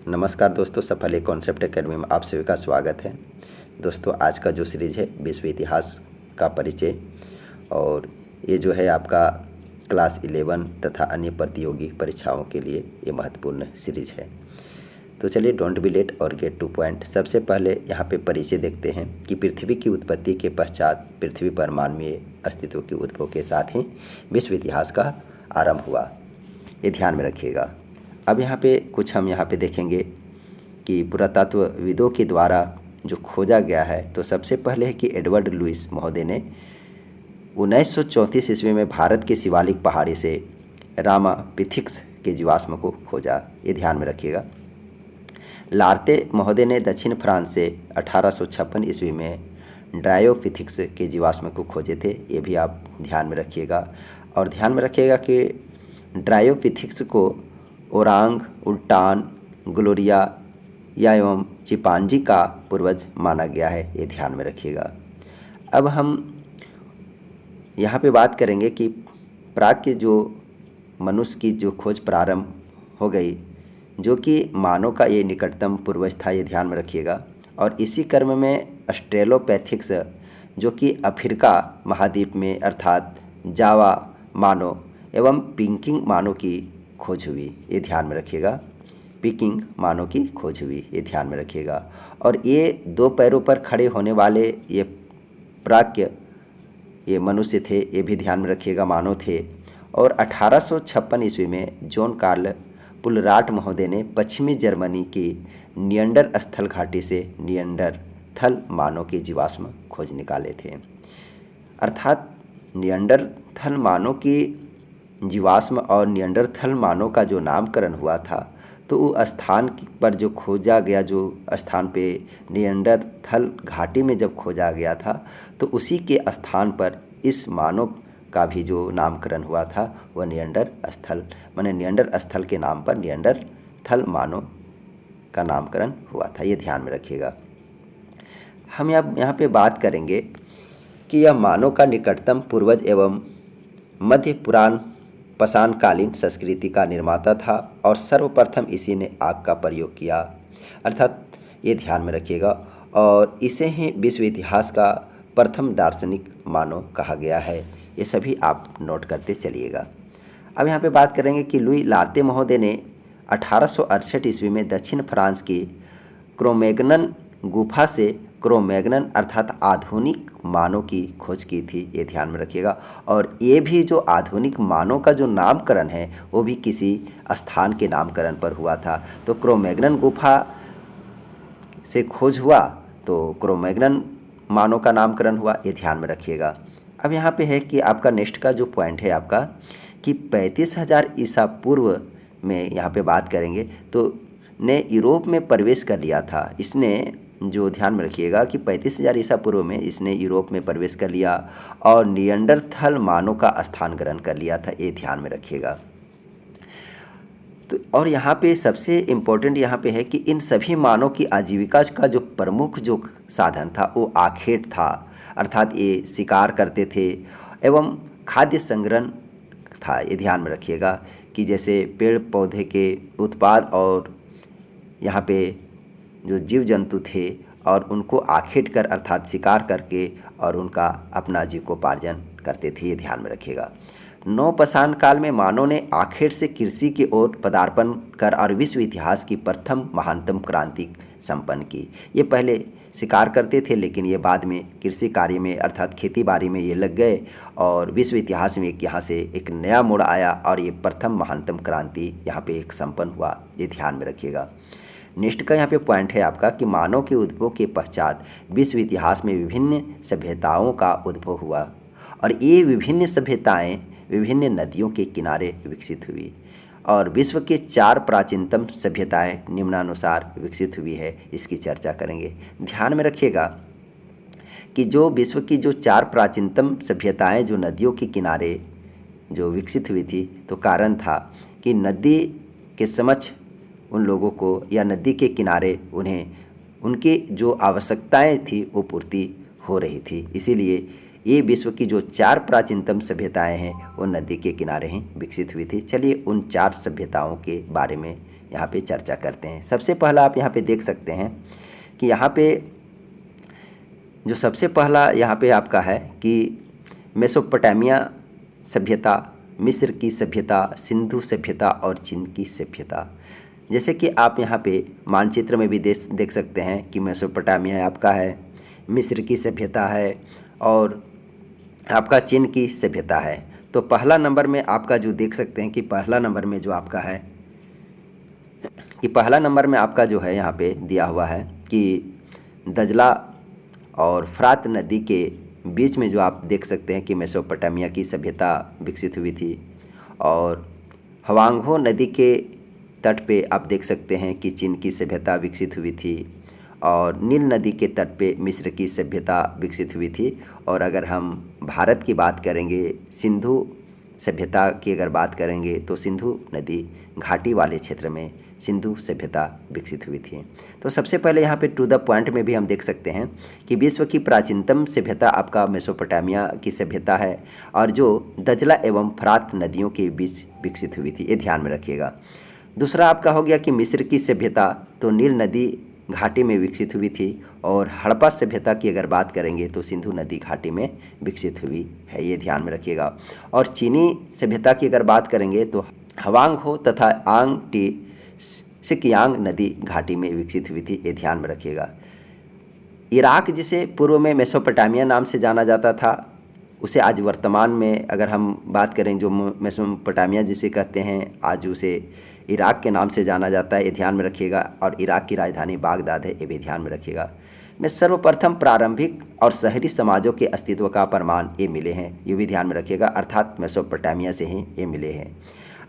नमस्कार दोस्तों, सफल ए कॉन्सेप्ट एकेडमी में आप सभी का स्वागत है। दोस्तों, आज का जो सीरीज है विश्व इतिहास का परिचय, और ये जो है आपका क्लास 11 तथा अन्य प्रतियोगी परीक्षाओं के लिए ये महत्वपूर्ण सीरीज है। तो चलिए डोंट बी लेट और गेट टू पॉइंट। सबसे पहले यहाँ पे परिचय देखते हैं कि पृथ्वी की उत्पत्ति के पश्चात पृथ्वी पर मानवीय अस्तित्व के उद्भव के साथ ही विश्व इतिहास का आरंभ हुआ। ये ध्यान में रखिएगा। अब यहाँ पे कुछ हम यहाँ पे देखेंगे कि पुरातत्वविदों के द्वारा जो खोजा गया है, तो सबसे पहले है कि एडवर्ड लुईस महोदय ने 1934 ईस्वी में भारत के शिवालिक पहाड़ी से रामापिथिक्स के जीवाश्म को खोजा। ये ध्यान में रखिएगा। लार्ते महोदय ने दक्षिण फ्रांस से 1856 ईस्वी में ड्रायोपिथिक्स के जीवाश्म को खोजे थे। ये भी आप ध्यान में रखिएगा। और ध्यान में रखिएगा कि ड्रायोपिथिक्स को ओरांग उल्टान ग्लोरिया या एवं चिंपांजी का पूर्वज माना गया है। ये ध्यान में रखिएगा। अब हम यहाँ पे बात करेंगे कि प्राग के जो मनुष्य की जो खोज प्रारंभ हो गई, जो कि मानव का ये निकटतम पूर्वज था। ये ध्यान में रखिएगा। और इसी क्रम में ऑस्ट्रेलोपैथिक्स, जो कि अफ्रीका महाद्वीप में अर्थात जावा मानव एवं पिकिंग मानव की खोज हुई। ये ध्यान में रखिएगा। पिकिंग मानव की खोज हुई। ये ध्यान में रखिएगा। और ये दो पैरों पर खड़े होने वाले ये प्राज्ञ ये मनुष्य थे। ये भी ध्यान में रखिएगा, मानव थे। और 1856 ईस्वी में जॉन कार्ल पुलराट महोदय ने पश्चिमी जर्मनी की नियंडर स्थल घाटी से नियंडरथल मानव के जीवाश्म खोज निकाले थे। अर्थात नियंडरथल मानव की जीवाश्म और नियंडरथल मानव का जो नामकरण हुआ था, तो वो स्थान पर जो खोजा गया, जो स्थान पे नियंडरथल घाटी में जब खोजा गया था, तो उसी के स्थान पर इस मानव का भी जो नामकरण हुआ था वह नियंडर स्थल, माने नियंडर स्थल के नाम पर नियंडरथल मानव का नामकरण हुआ था। ये ध्यान में रखिएगा। हम यहाँ पे बात करेंगे कि यह मानव का निकटतम पूर्वज एवं मध्य पुराण पाषाणकालीन संस्कृति का निर्माता था और सर्वप्रथम इसी ने आग का प्रयोग किया। अर्थात ये ध्यान में रखिएगा। और इसे ही विश्व इतिहास का प्रथम दार्शनिक मानव कहा गया है। ये सभी आप नोट करते चलिएगा। अब यहाँ पे बात करेंगे कि लुई लार्ते महोदय ने 1868 ईस्वी में दक्षिण फ्रांस की क्रोमैग्नन गुफा से क्रोमैग्नन अर्थात आधुनिक मानव की खोज की थी। ये ध्यान में रखिएगा। और ये भी जो आधुनिक मानव का जो नामकरण है वो भी किसी स्थान के नामकरण पर हुआ था। तो क्रोमैग्नन गुफा से खोज हुआ तो क्रोमैग्नन मानव का नामकरण हुआ। ये ध्यान में रखिएगा। अब यहाँ पे है कि आपका नेक्स्ट का जो पॉइंट है आपका कि 35,000 ईसा पूर्व में यहाँ पे बात करेंगे, तो ने यूरोप में प्रवेश कर लिया था। इसने जो ध्यान में रखिएगा कि 35,000 ईसा पूर्व में इसने यूरोप में प्रवेश कर लिया और नियंडरथल मानव का स्थान ग्रहण कर लिया था। ये ध्यान में रखिएगा। तो और यहाँ पे सबसे इम्पोर्टेंट यहाँ पे है कि इन सभी मानव की आजीविका का जो प्रमुख जो साधन था वो आखेट था। अर्थात ये शिकार करते थे एवं खाद्य संग्रहण था। ये ध्यान में रखिएगा कि जैसे पेड़ पौधे के उत्पाद और यहाँ पे जो जीव जंतु थे और उनको आखेट कर अर्थात शिकार करके और उनका अपना जीविकोपार्जन करते थे। ये ध्यान में रखिएगा। नवपाषाण काल में मानव ने आखेट से कृषि की ओर पदार्पण कर और विश्व इतिहास की प्रथम महानतम क्रांति संपन्न की। ये पहले शिकार करते थे, लेकिन ये बाद में कृषि कार्य में अर्थात खेती बाड़ी में ये लग गए और विश्व इतिहास में यहाँ से एक नया मोड़ आया और ये प्रथम महानतम क्रांति यहाँ पे एक संपन्न हुआ। ये ध्यान में रखिएगा। नेक्स्ट का यहाँ पे पॉइंट है आपका कि मानव के उद्भव के पश्चात विश्व इतिहास में विभिन्न सभ्यताओं का उद्भव हुआ और ये विभिन्न सभ्यताएं विभिन्न नदियों के किनारे विकसित हुई और विश्व के 4 प्राचीनतम सभ्यताएं निम्नानुसार विकसित हुई है। इसकी चर्चा करेंगे। ध्यान में रखिएगा कि जो विश्व की जो 4 प्राचीनतम सभ्यताएं जो नदियों के किनारे जो विकसित हुई थी, तो कारण था कि नदी के समक्ष उन लोगों को या नदी के किनारे उन्हें उनके जो आवश्यकताएं थी वो पूर्ति हो रही थी। इसीलिए ये विश्व की जो 4 प्राचीनतम सभ्यताएं हैं वो नदी के किनारे ही विकसित हुई थी। चलिए उन 4 सभ्यताओं के बारे में यहाँ पे चर्चा करते हैं। सबसे पहला आप यहाँ पे देख सकते हैं कि यहाँ पे जो सबसे पहला यहाँ पे आपका है कि मेसोपोटामिया सभ्यता, मिस्र की सभ्यता, सिंधु सभ्यता और चीन की सभ्यता। जैसे कि आप यहाँ पे मानचित्र में भी देख सकते हैं कि मेसोपोटामिया आपका है, मिस्र की सभ्यता है और आपका चीन की सभ्यता है। तो पहला नंबर में आपका जो देख सकते हैं कि पहला नंबर में जो आपका है कि पहला नंबर में आपका जो है यहाँ पे दिया हुआ है कि दजला और फ्रात नदी के बीच में जो आप देख सकते हैं कि मेसोपोटामिया की सभ्यता विकसित हुई थी, और हवांगहो नदी के तट पे आप देख सकते हैं कि चीन की सभ्यता विकसित हुई थी, और नील नदी के तट पे मिस्र की सभ्यता विकसित हुई थी। और अगर हम भारत की बात करेंगे, सिंधु सभ्यता की अगर बात करेंगे तो सिंधु नदी घाटी वाले क्षेत्र में सिंधु सभ्यता विकसित हुई थी। तो सबसे पहले यहाँ पे टू द पॉइंट में भी हम देख सकते हैं कि विश्व की प्राचीनतम सभ्यता आपका मेसोपोटामिया की सभ्यता है, और जो दजला एवं फ्रात नदियों के बीच विकसित हुई थी, ये ध्यान में रखिएगा। दूसरा आपका हो गया कि मिस्र की सभ्यता तो नील नदी घाटी में विकसित हुई थी, और हड़प्पा सभ्यता की अगर बात करेंगे तो सिंधु नदी घाटी में विकसित हुई है, ये ध्यान में रखिएगा। और चीनी सभ्यता की अगर बात करेंगे तो हवांगहो तथा आंग टी सिकयांग नदी घाटी में विकसित हुई थी, ये ध्यान में रखिएगा। इराक जिसे पूर्व में मेसोपोटामिया नाम से जाना जाता था, उसे आज वर्तमान में अगर हम बात करें जो मेसोपोटामिया जिसे कहते हैं, आज उसे इराक के नाम से जाना जाता है, ये ध्यान में रखिएगा। और इराक की राजधानी बागदाद है, ये भी ध्यान में रखिएगा। में सर्वप्रथम प्रारंभिक और शहरी समाजों के अस्तित्व का प्रमाण ये मिले हैं, ये भी ध्यान में रखिएगा, अर्थात मेसोपोटामिया से ही ये मिले हैं।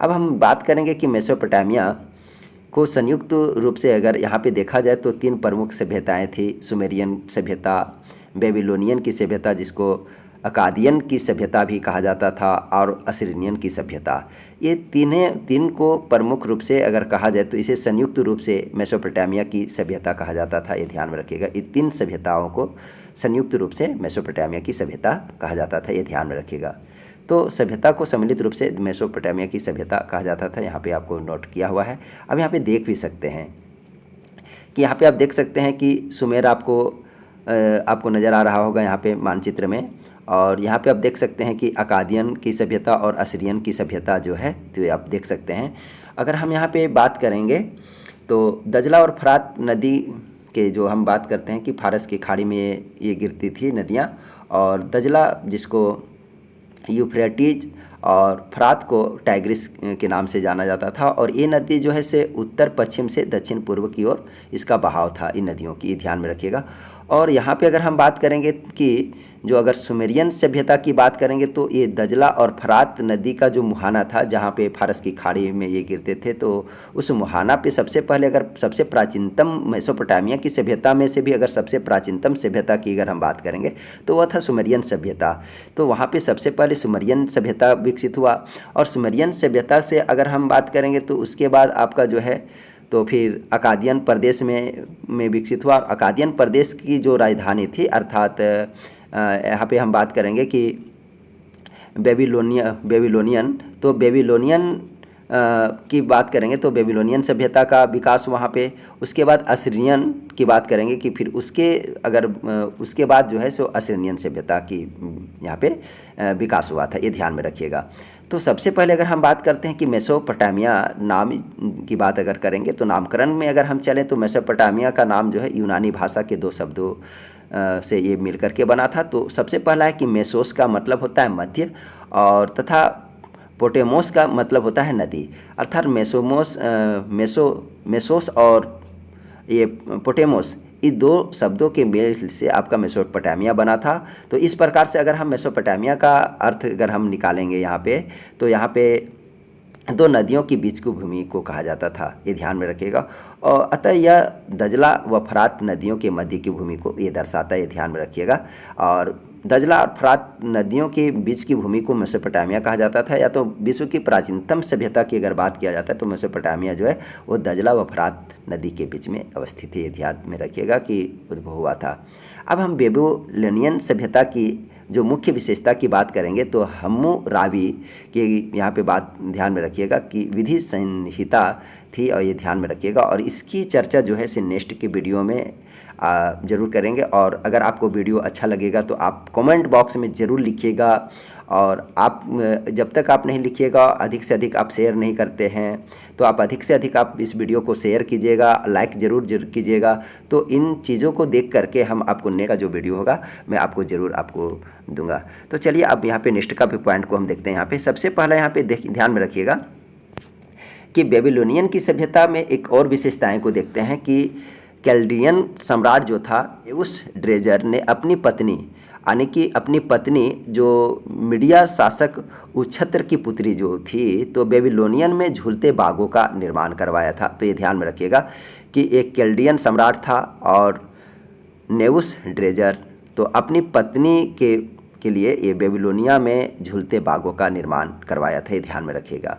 अब हम बात करेंगे कि मेसोपोटामिया को संयुक्त रूप से अगर यहाँ पे देखा जाए तो 3 प्रमुख सभ्यताएं थी। सुमेरियन सभ्यता, बेबीलोनियन की सभ्यता जिसको अकादियन की सभ्यता भी कहा जाता था, और असीरियन की सभ्यता। ये तीन को प्रमुख रूप से अगर कहा जाए तो इसे संयुक्त रूप से मेसोपोटामिया की सभ्यता कहा जाता था, ये ध्यान में रखिएगा। इन 3 सभ्यताओं को संयुक्त रूप से मेसोपोटामिया की सभ्यता कहा जाता था, ये ध्यान में रखिएगा। तो सभ्यता को सम्मिलित रूप से मेसोपोटामिया की सभ्यता कहा जाता था, यहाँ पे आपको नोट किया हुआ है। अब यहाँ पे देख भी सकते हैं कि यहाँ पे आप देख सकते हैं कि सुमेर आपको नज़र आ रहा होगा यहाँ पे मानचित्र में, और यहाँ पे आप देख सकते हैं कि अकादियन की सभ्यता और असीरियन की सभ्यता जो है तो आप देख सकते हैं। अगर हम यहाँ पे बात करेंगे तो दजला और फ्रात नदी के जो हम बात करते हैं कि फारस की खाड़ी में ये गिरती थी नदियाँ, और दजला जिसको यूफ्रेटिज और फ्रात को टाइग्रिस के नाम से जाना जाता था, और ये नदी जो है से उत्तर पश्चिम से दक्षिण पूर्व की ओर इसका बहाव था इन नदियों की, ध्यान में रखिएगा। और यहाँ पे अगर हम बात करेंगे कि जो अगर सुमेरियन सभ्यता की बात करेंगे तो ये दजला और फ्रात नदी का जो मुहाना था जहाँ पे फारस की खाड़ी में ये गिरते थे, तो उस मुहाना पे सबसे पहले अगर सबसे प्राचीनतम मेसोपोटामिया की सभ्यता में से भी अगर सबसे प्राचीनतम सभ्यता की अगर हम बात करेंगे तो वह था सुमेरियन सभ्यता। तो वहाँ पे सबसे पहले सुमेरियन सभ्यता विकसित हुआ, और सुमेरियन सभ्यता से अगर हम बात करेंगे तो उसके बाद आपका जो है तो फिर अकादियन प्रदेश में विकसित हुआ। और अकादियन प्रदेश की जो राजधानी थी, अर्थात यहाँ पे हम बात करेंगे कि बेबीलोनियन की बात करेंगे तो बेबीलोनियन सभ्यता का विकास वहाँ पे। उसके बाद असीरियन की बात करेंगे कि फिर उसके बाद जो है सो असीरियन सभ्यता की यहाँ पे विकास हुआ था, ये ध्यान में रखिएगा। तो सबसे पहले अगर हम बात करते हैं कि मेसोपोटामिया नाम की बात अगर करेंगे तो नामकरण में अगर हम चलें तो मेसोपोटामिया का नाम जो है यूनानी भाषा के 2 शब्दों से ये मिल करके बना था। तो सबसे पहला है कि मेसोस का मतलब होता है मध्य, और तथा पोटेमोस का मतलब होता है नदी, अर्थात मेसोस और ये पोटेमोस, ये 2 शब्दों के मेल से आपका मेसोपोटामिया बना था। तो इस प्रकार से अगर हम मेसोपोटामिया का अर्थ अगर हम निकालेंगे यहाँ पे, तो यहाँ पे 2 नदियों के बीच की भूमि को कहा जाता था, ये ध्यान में रखिएगा। और अतः यह दजला व फ्रात नदियों के मध्य की भूमि को ये दर्शाता है, ये ध्यान में रखिएगा। और दजला और फ्रात नदियों के बीच की भूमि को मेसोपोटामिया कहा जाता था। या तो विश्व की प्राचीनतम सभ्यता की अगर बात किया जाता है तो मेसोपोटामिया जो है वो दजला व फ्रात नदी के बीच में अवस्थित है, ये ध्यान में रखिएगा कि उद्भव हुआ था। अब हम बेबीलोनियन सभ्यता की जो मुख्य विशेषता की बात करेंगे तो हम्मुराबी के यहाँ पे बात ध्यान में रखिएगा कि विधि संहिता थी, और ये ध्यान में रखिएगा। और इसकी चर्चा जो है से नेक्स्ट के वीडियो में ज़रूर करेंगे। और अगर आपको वीडियो अच्छा लगेगा तो आप कमेंट बॉक्स में ज़रूर लिखिएगा, और आप जब तक आप नहीं लिखिएगा, अधिक से अधिक आप शेयर नहीं करते हैं, तो आप अधिक से अधिक आप इस वीडियो को शेयर कीजिएगा, लाइक ज़रूर कीजिएगा। तो इन चीज़ों को देख करके हम आपको नेक्स्ट का जो वीडियो होगा मैं आपको ज़रूर आपको दूंगा। तो चलिए अब यहाँ पे नेक्स्ट का भी पॉइंट को हम देखते हैं। यहाँ पे सबसे पहला यहाँ पे ध्यान में रखिएगा कि बेबीलोनियन की सभ्यता में एक और विशेषताएँ को देखते हैं कि कैल्डियन सम्राट जो था उस ड्रेजर ने अपनी पत्नी, यानी कि अपनी पत्नी जो मीडिया शासक उच्छत्र की पुत्री जो थी, तो बेबीलोनियन में झूलते बागों का निर्माण करवाया था। तो ये ध्यान में रखिएगा कि एक कैल्डियन सम्राट था और नेउस ड्रेजर तो अपनी पत्नी के लिए ये बेबीलोनिया में झूलते बागों का निर्माण करवाया था, ये ध्यान में रखिएगा।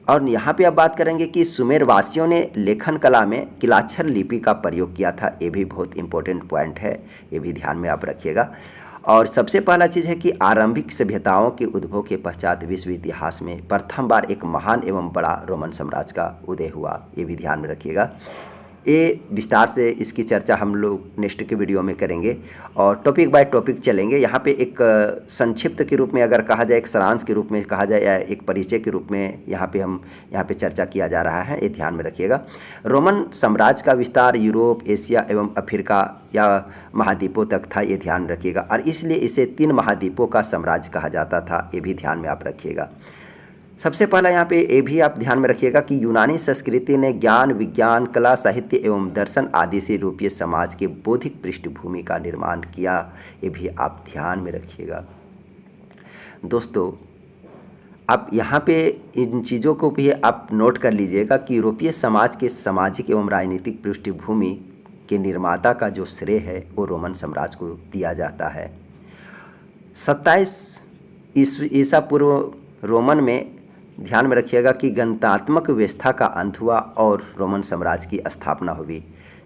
और यहाँ पे अब बात करेंगे कि सुमेर वासियों ने लेखन कला में किलाक्षर लिपि का प्रयोग किया था, ये भी बहुत इंपॉर्टेंट पॉइंट है, ये भी ध्यान में आप रखिएगा। और सबसे पहला चीज़ है कि आरंभिक सभ्यताओं के उद्भव के पश्चात विश्व इतिहास में प्रथम बार एक महान एवं बड़ा रोमन साम्राज्य का उदय हुआ, ये भी ध्यान में रखिएगा। ये विस्तार से इसकी चर्चा हम लोग नेक्स्ट के वीडियो में करेंगे और टॉपिक बाय टॉपिक चलेंगे। यहाँ पे एक संक्षिप्त के रूप में अगर कहा जाए, एक सारांश के रूप में कहा जाए, या एक परिचय के रूप में यहाँ पे चर्चा किया जा रहा है, ये ध्यान में रखिएगा। रोमन साम्राज्य का विस्तार यूरोप, एशिया एवं अफ्रीका या महाद्वीपों तक था, ये ध्यान रखिएगा, और इसलिए इसे 3 महाद्वीपों का साम्राज्य कहा जाता था, ये भी ध्यान में आप रखिएगा। सबसे पहला यहाँ पे ये भी आप ध्यान में रखिएगा कि यूनानी संस्कृति ने ज्ञान, विज्ञान, कला, साहित्य एवं दर्शन आदि से यूरोपीय समाज के बौद्धिक पृष्ठभूमि का निर्माण किया, ये भी आप ध्यान में रखिएगा। दोस्तों, आप यहाँ पे इन चीज़ों को भी आप नोट कर लीजिएगा कि यूरोपीय समाज के सामाजिक एवं राजनीतिक पृष्ठभूमि के निर्माता का जो श्रेय है वो रोमन साम्राज्य को दिया जाता है। 27 ईसा पूर्व रोमन में ध्यान में रखिएगा कि गणतात्मक व्यवस्था का अंत हुआ और रोमन साम्राज्य की स्थापना हुई।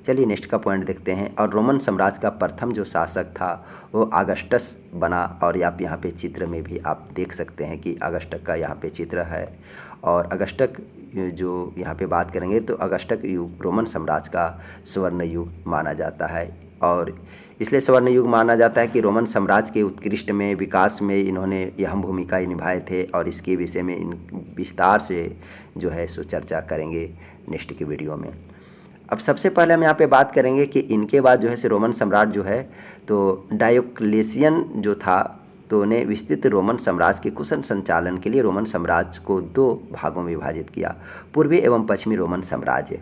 चलिए नेक्स्ट का पॉइंट देखते हैं। और रोमन साम्राज्य का प्रथम जो शासक था वो अगस्टस बना, और आप यहाँ पे चित्र में भी आप देख सकते हैं कि अगस्टक का यहाँ पे चित्र है। और अगस्टक जो यहाँ पे बात करेंगे तो अगस्टक युग रोमन साम्राज्य का स्वर्ण युग माना जाता है, और इसलिए स्वर्ण युग माना जाता है कि रोमन साम्राज्य के उत्कृष्ट में विकास में इन्होंने अहम भूमिका निभाए थे, और इसके विषय में इन विस्तार से जो है सो चर्चा करेंगे नेक्स्ट की वीडियो में। अब सबसे पहले हम यहाँ पे बात करेंगे कि इनके बाद जो है से रोमन सम्राट जो है तो डायोक्लेशियन जो था तो ने विस्तृत रोमन साम्राज्य के कुशल संचालन के लिए रोमन साम्राज्य को 2 भागों में विभाजित किया, पूर्वी एवं पश्चिमी रोमन साम्राज्य।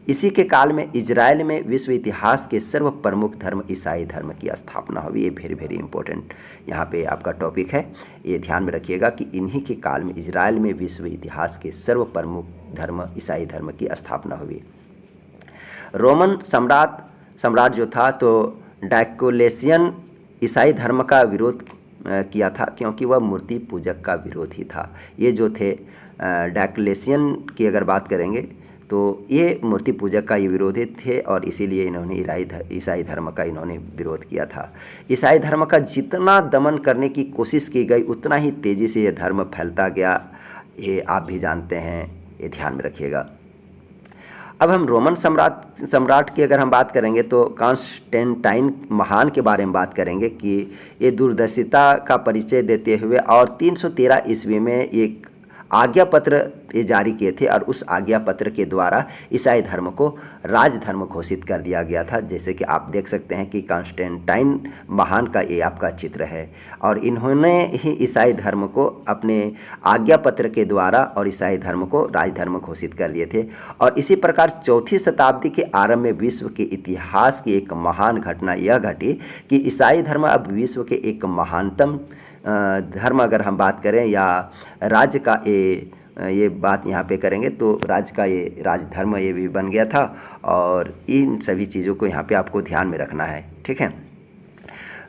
इसी के काल में इजराइल में विश्व इतिहास के सर्व प्रमुख धर्म ईसाई धर्म की स्थापना हुई। ये वेरी इंपॉर्टेंट यहाँ पे आपका टॉपिक है, ये ध्यान में रखिएगा कि इन्हीं के काल में इजराइल में विश्व इतिहास के सर्व प्रमुख धर्म ईसाई धर्म की स्थापना हुई। रोमन सम्राट जो था तो डायोक्लेशियन ईसाई धर्म का विरोध किया था, क्योंकि वह मूर्ति पूजक का विरोधी था। ये जो थे डायोक्लेशियन की अगर बात करेंगे तो ये मूर्ति पूजक का ये विरोधी थे, और इसीलिए इन्होंने ईसाई धर्म का इन्होंने विरोध किया था। ईसाई धर्म का जितना दमन करने की कोशिश की गई उतना ही तेज़ी से ये धर्म फैलता गया, ये आप भी जानते हैं, ये ध्यान में रखिएगा। अब हम रोमन सम्राट की अगर हम बात करेंगे तो कॉन्स्टेंटाइन महान के बारे में बात करेंगे कि ये दूरदर्शिता का परिचय देते हुए और 313 ईस्वी में एक आज्ञा पत्र ये जारी किए थे, और उस आज्ञा पत्र के द्वारा ईसाई धर्म को राजधर्म घोषित कर दिया गया था। जैसे कि आप देख सकते हैं कि कॉन्स्टेंटाइन महान का ये आपका चित्र है, और इन्होंने ही ईसाई धर्म को अपने आज्ञा पत्र के द्वारा और ईसाई धर्म को राजधर्म घोषित कर दिए थे। और इसी प्रकार 4वीं शताब्दी के आरंभ में विश्व के इतिहास की एक महान घटना यह घटी कि ईसाई धर्म अब विश्व के एक महानतम धर्म अगर हम बात करें या राज्य का ये बात यहाँ पे करेंगे तो राज्य का ये राजधर्म ये भी बन गया था, और इन सभी चीज़ों को यहाँ पे आपको ध्यान में रखना है, ठीक है।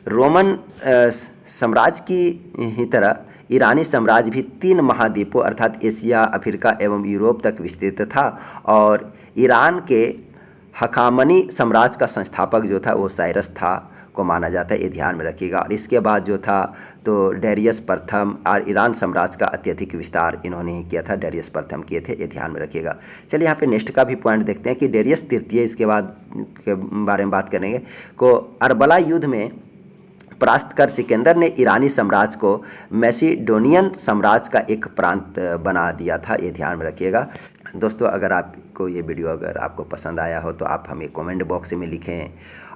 रोमन साम्राज्य की ही तरह ईरानी साम्राज्य भी 3 महाद्वीपों अर्थात एशिया, अफ्रीका एवं यूरोप तक विस्तृत था, और ईरान के हखामनी साम्राज्य का संस्थापक जो था वो साइरस था। को माना जाता है, ये ध्यान में रखिएगा। और इसके बाद जो था तो डेरियस प्रथम और ईरान साम्राज्य का अत्यधिक विस्तार इन्होंने ही किया था, डेरियस प्रथम किए थे, ये ध्यान में रखिएगा। चलिए यहाँ पे नेक्स्ट का भी पॉइंट देखते हैं कि डेरियस तृतीय, इसके बाद के बारे में बात करेंगे, को अरबला युद्ध में परास्त कर सिकंदर ने ईरानी साम्राज्य को मैसिडोनियन साम्राज्य का एक प्रांत बना दिया था, ये ध्यान में रखिएगा। दोस्तों अगर आपको ये वीडियो अगर आपको पसंद आया हो तो आप हमें कमेंट बॉक्स में लिखें,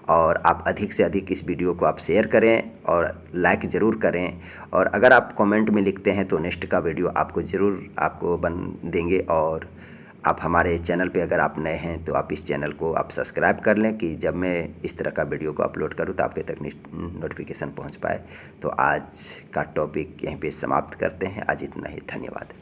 और आप अधिक से अधिक इस वीडियो को आप शेयर करें और लाइक ज़रूर करें। और अगर आप कमेंट में लिखते हैं तो नेक्स्ट का वीडियो आपको ज़रूर आपको बन देंगे। और आप हमारे चैनल पे अगर आप नए हैं तो आप इस चैनल को आप सब्सक्राइब कर लें कि जब मैं इस तरह का वीडियो को अपलोड करूं तो आपके तक नोटिफिकेशन पहुंच पाए। तो आज का टॉपिक यहीं पे समाप्त करते हैं। आज इतना ही, धन्यवाद।